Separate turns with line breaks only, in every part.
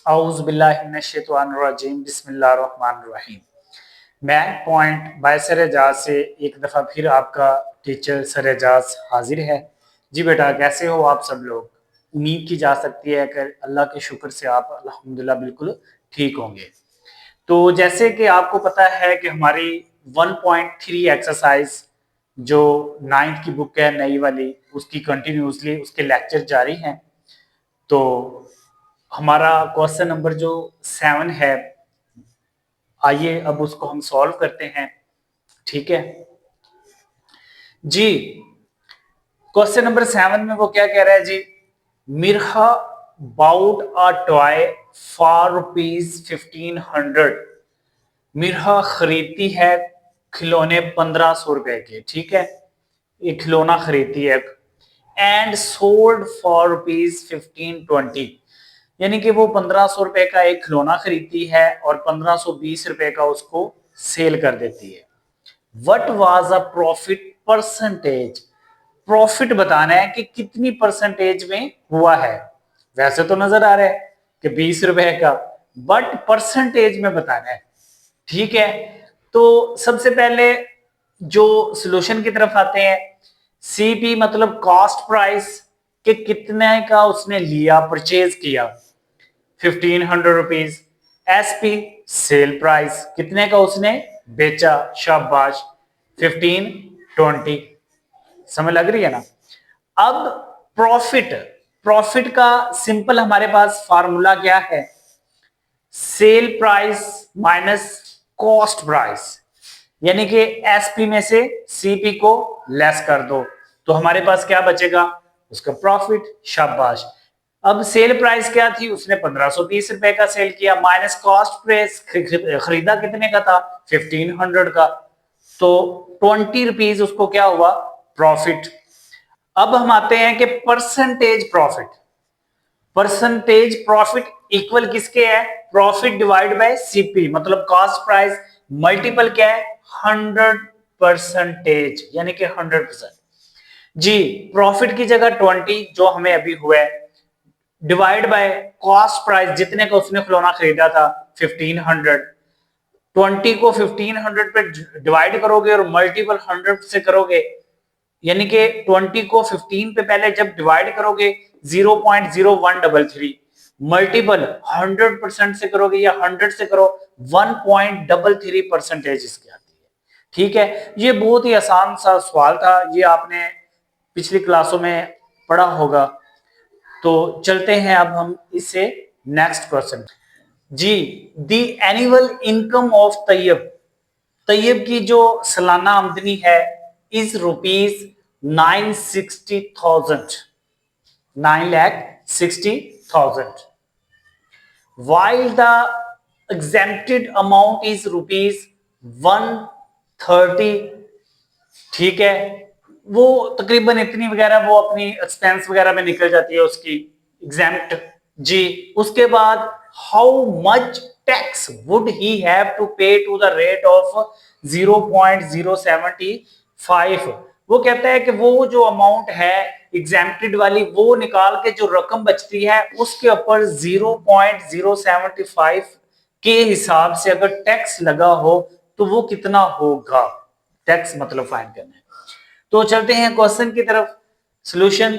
औज़ुबिल्लाहिमिनश्शैतानिर्रजीम बिस्मिल्लाहिर्रहमानिर्रहीम। मैं point by sir Ejaz से एक दफ़ा फिर आपका टीचर सर एजाज हाजिर है। जी बेटा, कैसे हो आप सब लोग? उम्मीद की जा सकती है कि अल्लाह के शुक्र से आप अल्हम्दुलिल्लाह बिल्कुल ठीक होंगे। तो जैसे कि आपको पता है कि हमारी 1.3 एक्सरसाइज जो 9th की बुक है नई वाली, उसकी कंटिन्यूसली उसके लेक्चर जारी हैं। तो हमारा क्वेश्चन नंबर जो 7 है, आइए अब उसको हम सॉल्व करते हैं। ठीक है जी। क्वेश्चन नंबर 7 में वो क्या कह रहा है जी? मिर्हा बाउट अ टॉय फॉर ₹1500। मिर्हा खरीदती है खिलौने 1500 रुपए के। ठीक है, ये खिलौना खरीदती है। एंड सोल्ड फॉर ₹1520, यानी कि वो 1500 रुपए का एक खिलौना खरीदती है और 1520 रुपए का उसको सेल कर देती है। What was a profit percentage? Profit बताना है कि कितनी परसेंटेज में हुआ है। वैसे तो नजर आ रहा है कि 20 रुपए का, बट परसेंटेज में बताना है। ठीक है, तो सबसे पहले जो सॉल्यूशन की तरफ आते हैं, सीपी मतलब कॉस्ट प्राइस, कि कितने का उसने लिया, परचेज किया, 1500 रुपीज। एसपी सेल प्राइस, कितने का उसने बेचा, शाबाश, 1520। समझ लग रही है ना? अब प्रॉफिट, प्रॉफिट का सिंपल हमारे पास फार्मूला क्या है? Sale price minus cost price, यानी कि एसपी में से सीपी को लेस कर दो तो हमारे पास क्या बचेगा? उसका प्रॉफिट। शाबाश। अब सेल प्राइस क्या थी? उसने 1520 रुपए का सेल किया, माइनस कॉस्ट प्राइस, खरीदा कितने का था? 1500 का, तो 20 रुपीज उसको क्या हुआ? प्रॉफिट। अब हम आते हैं कि percentage profit. Percentage profit equal किसके है? प्रॉफिट डिवाइड बाय सीपी, मतलब कॉस्ट प्राइस मल्टीपल क्या है? 100%, यानी कि 100%। जी, प्रॉफिट की जगह 20 जो हमें अभी हुआ है, डिवाइड बाय कॉस्ट प्राइस, जितने का उसने खिलौना खरीदा था 1500। 20 को 1500 पे डिवाइड करोगे और मल्टीपल 100 से करोगे, यानी कि 20 को 15 पे पहले जब डिवाइड करोगे 0.0133, मल्टीपल 100% से करोगे या 100 से करो 1.33% इसकी आती है। ठीक है, ये बहुत ही आसान सा सवाल था, ये आपने पिछली क्लासों में पढ़ा होगा। तो चलते हैं अब हम इससे नेक्स्ट क्वेश्चन। जी, the annual income of Tayyab, Tayyab की जो सालाना आमदनी है is ₹960,000, 9,60,000, while the exempted amount is ₹130। ठीक है, वो तकरीबन इतनी वगैरह वो अपनी एक्सपेंस वगैरह में निकल जाती है उसकी, एग्जेम्प्ट। जी, उसके बाद how much tax would he have to pay to the rate of 0.075। वो कहता है कि वो जो अमाउंट है एग्जेम्प्टेड वाली, वो निकाल के जो रकम बचती है उसके ऊपर 0.075 के हिसाब से अगर टैक्स लगा हो तो वो कितना होगा? टैक्स मतलब फाइन करना है। तो चलते हैं क्वेश्चन की तरफ। सॉल्यूशन,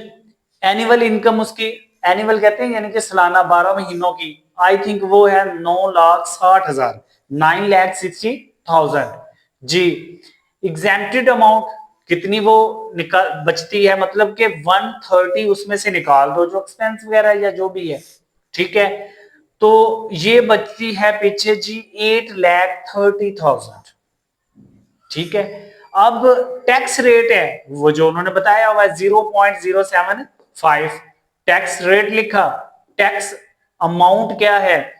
एनुअल इनकम उसकी, एनुअल कहते हैं यानी कि सालाना, 12 महीनों की, आई थिंक वो है 9,60,000, 9,60,000। जी, एग्जेम्प्टेड अमाउंट कितनी वो निकाल बचती है, मतलब कि 130 उसमें से निकाल दो जो एक्सपेंस वगैरह या जो भी है। ठीक है, तो ये बचती है पीछे जी 8,30,000। ठीक है, अब टैक्स रेट है वो जो उन्होंने बताया हुआ है 0.075, टैक्स रेट लिखा। टैक्स अमाउंट क्या है?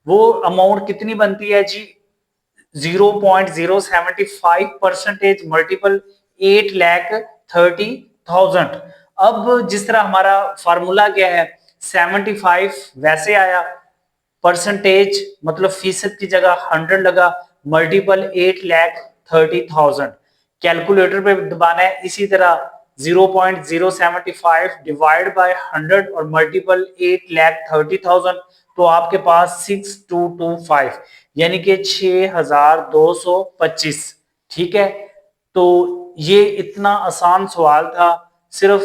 वो अमाउंट कितनी बनती है जी? 0.075% मल्टीपल 8,30,000। अब जिस तरह हमारा फार्मूला क्या है, 75 वैसे आया, परसेंटेज मतलब फीसद की जगह 100 लगा, मल्टीपल 8,30,000। कैलकुलेटर पे दबाना है इसी तरह 0.075 डिवाइड बाय 100 और मल्टीपल 8,30,000, तो आपके पास 6225 यानी कि 6225। ठीक है, तो ये इतना आसान सवाल था। सिर्फ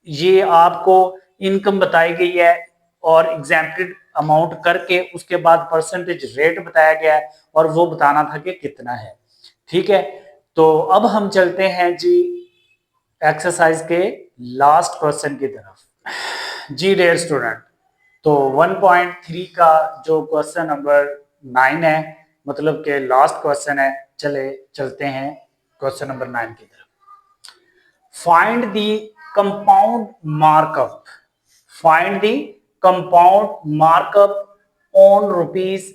ये आपको इनकम बताई गई है और एग्जैम्पटेड अमाउंट करके उसके बाद परसेंटेज रेट बताया गया है और वो बताना था कि कितना है। ठीक है, तो अब हम चलते हैं जी एक्सरसाइज के लास्ट क्वेश्चन की तरफ। जी डियर स्टूडेंट, तो 1.3 का जो क्वेश्चन नंबर 9 है, मतलब के लास्ट क्वेश्चन है। चलते हैं क्वेश्चन नंबर 9 की तरफ। Find the compound markup, find the compound markup on rupees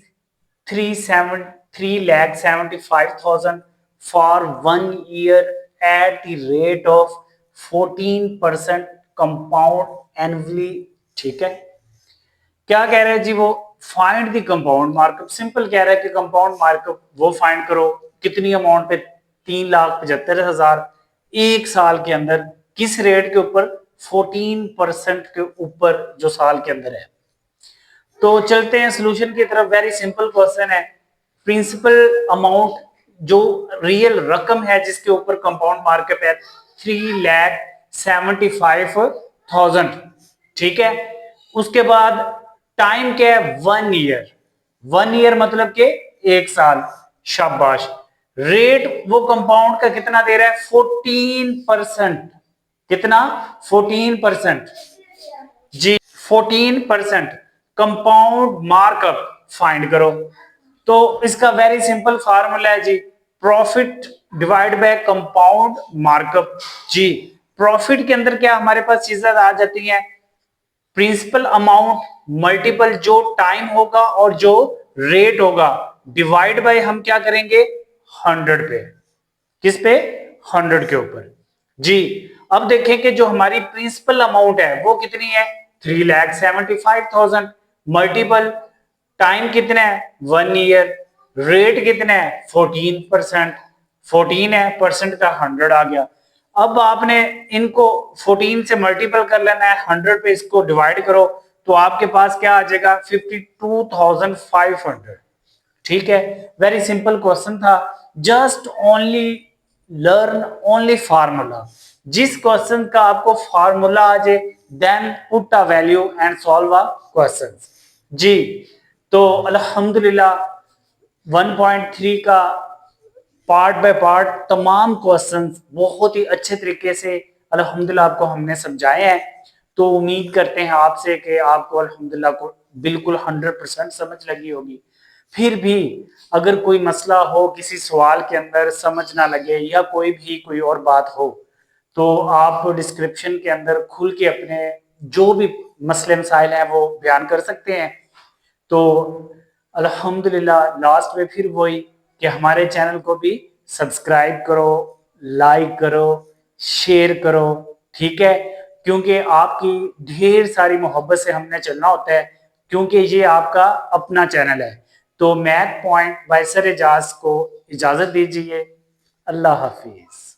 3,75,000 for 1 year at the rate of 14% compound annually. ठीक है, क्या कह रहे हैं जी वो? Find the compound markup. Simple कह रहा है कि कंपाउंड मार्कअप वो फाइंड करो कितनी अमाउंट पे, 3,75,000 एक साल के अंदर, किस रेट के ऊपर? 14% के ऊपर जो साल के अंदर है। तो चलते हैं सोल्यूशन की तरफ। वेरी सिंपल क्वेश्चन है। प्रिंसिपल अमाउंट जो रियल रकम है जिसके ऊपर कंपाउंड मार्कअप है 3,75,000। ठीक है, उसके बाद टाइम क्या है? 1 ईयर। 1 ईयर मतलब के एक साल। शाबाश। रेट वो कंपाउंड का कितना दे रहा है? 14%। कितना? 14%। जी 14% कंपाउंड मार्कअप फाइंड करो। तो इसका वेरी सिंपल फार्मूला है जी, profit divide by compound markup. जी प्रॉफिट के अंदर क्या हमारे पास चीजें आ जाती हैं? प्रिंसिपल अमाउंट मल्टीपल जो टाइम होगा और जो रेट होगा, डिवाइड बाय हम क्या करेंगे? 100 पे। किस पे? 100 के ऊपर। जी अब देखें कि जो हमारी प्रिंसिपल अमाउंट है वो कितनी है? 3,75,000 मल्टीपल टाइम कितना है? 1 ईयर। रेट कितना है? 14%। 14 है, परसेंट का 100 आ गया। अब आपने इनको 14 से मल्टीपल कर लेना है, 100 पे इसको डिवाइड करो तो आपके पास क्या आ जाएगा? 52,500। ठीक है, वेरी सिंपल क्वेश्चन था। Just only learn only formula. जिस क्वेश्चन का आपको फार्मूला आ जाए then put a value and solve a question. जी तो अल्हम्दुलिल्लाह 1.3 का पार्ट बाय पार्ट तमाम क्वेश्चंस बहुत ही अच्छे तरीके से अल्हम्दुलिल्लाह आपको हमने समझाए हैं। तो उम्मीद करते हैं आपसे कि आपको अल्हम्दुलिल्लाह को बिल्कुल 100% समझ लगी होगी। फिर भी अगर कोई मसला हो, किसी सवाल के अंदर समझ ना लगे या कोई और बात हो, तो आप डिस्क्रिप्शन के अंदर खुल के अपने जो भी मसले मसाइल हैं वो बयान कर सकते हैं। तो अल्हम्दुलिल्लाह लास्ट में फिर वही कि हमारे चैनल को भी सब्सक्राइब करो, लाइक करो, शेयर करो। ठीक है, क्योंकि आपकी ढेर सारी मोहब्बत से हमने चलना होता है, क्योंकि ये आपका अपना चैनल है। तो math point by sir Ejaz को इजाजत दीजिए। अल्लाह हाफिज।